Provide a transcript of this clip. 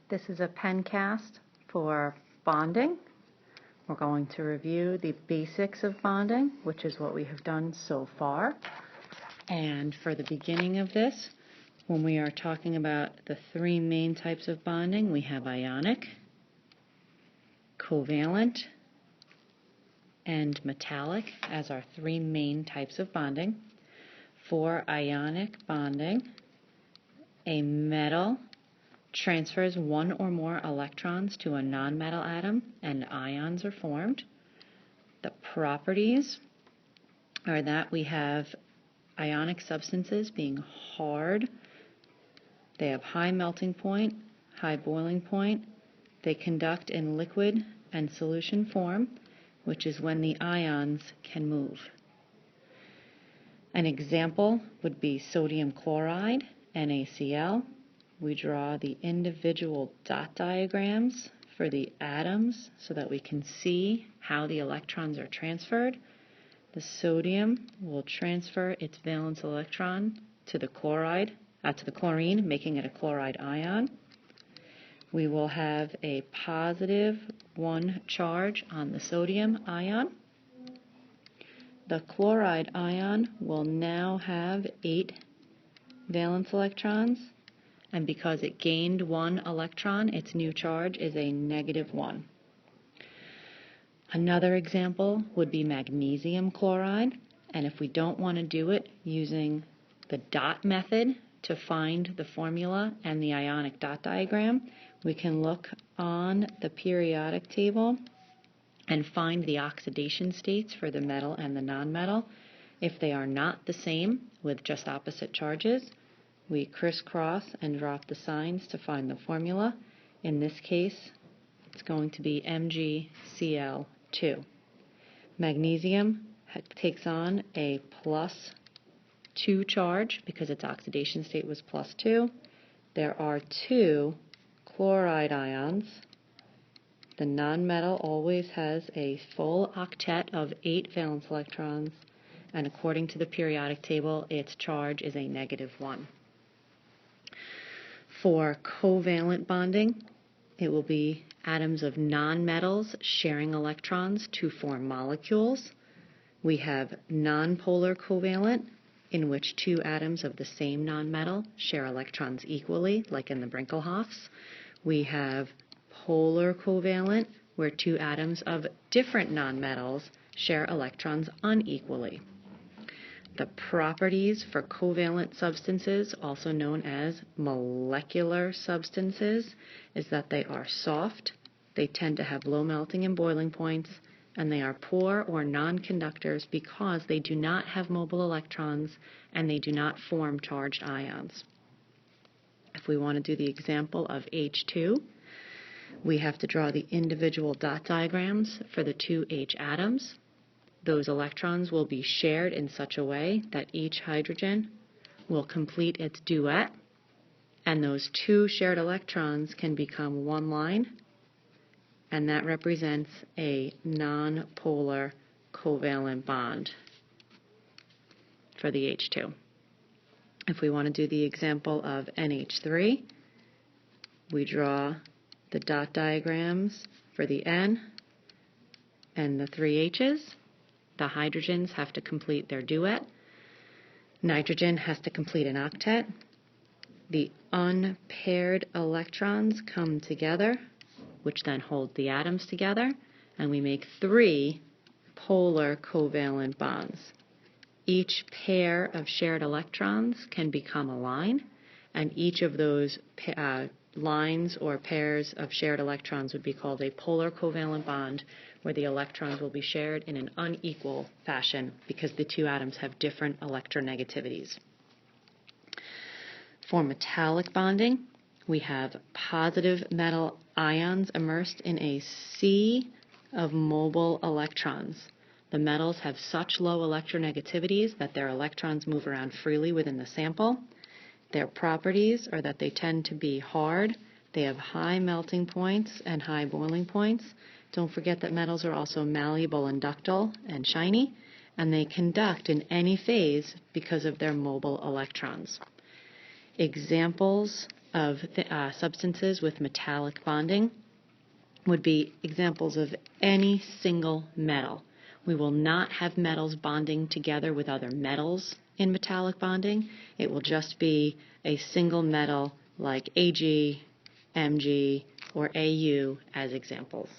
This is a pen cast for bonding. We're going to review the basics of bonding, which is what we have done so far. And for the beginning of this, when we are talking about the three main types of bonding, we have ionic, covalent, and metallic as our three main types of bonding. For ionic bonding, a metal transfers one or more electrons to a nonmetal atom and ions are formed. The properties are that we have ionic substances being hard. They have high melting point, high boiling point. They conduct in liquid and solution form, which is when the ions can move. An example would be sodium chloride, NaCl. We draw the individual dot diagrams for the atoms so that we can see how the electrons are transferred. The sodium will transfer its valence electron to the chlorine, making it a chloride ion. We will have a positive 1 charge on the sodium ion. The chloride ion will now have 8 valence electrons, and because it gained 1 electron, its new charge is a -1. Another example would be magnesium chloride, and if we don't want to do it using the dot method to find the formula and the ionic dot diagram, we can look on the periodic table and find the oxidation states for the metal and the nonmetal. If they are not the same with just opposite charges, we crisscross and drop the signs to find the formula. In this case, it's going to be MgCl2. Magnesium takes on a +2 charge because its oxidation state was +2. There are 2 chloride ions. The nonmetal always has a full octet of 8 valence electrons, and according to the periodic table, its charge is a -1. For covalent bonding, it will be atoms of nonmetals sharing electrons to form molecules. We have nonpolar covalent, in which 2 atoms of the same nonmetal share electrons equally, like in the Brinkelhoffs. We have polar covalent, where 2 atoms of different nonmetals share electrons unequally. The properties for covalent substances, also known as molecular substances, is that they are soft, they tend to have low melting and boiling points, and they are poor or non-conductors because they do not have mobile electrons and they do not form charged ions. If we want to do the example of H2, we have to draw the individual dot diagrams for the 2 H atoms. Those electrons will be shared in such a way that each hydrogen will complete its duet, and those 2 shared electrons can become one line, and that represents a nonpolar covalent bond for the H2. If we want to do the example of NH3, we draw the dot diagrams for the N and the 3 H's. The hydrogens have to complete their duet. Nitrogen has to complete an octet. The unpaired electrons come together, which then hold the atoms together, and we make 3 polar covalent bonds. Each pair of shared electrons can become a line, and each of those lines or pairs of shared electrons would be called a polar covalent bond, where the electrons will be shared in an unequal fashion because the 2 atoms have different electronegativities. For metallic bonding, we have positive metal ions immersed in a sea of mobile electrons. The metals have such low electronegativities that their electrons move around freely within the sample. Their properties are that they tend to be hard, they have high melting points and high boiling points. Don't forget that metals are also malleable and ductile and shiny, and they conduct in any phase because of their mobile electrons. Examples of substances with metallic bonding would be examples of any single metal. We will not have metals bonding together with other metals in metallic bonding. It will just be a single metal like Ag, Mg, or Au as examples.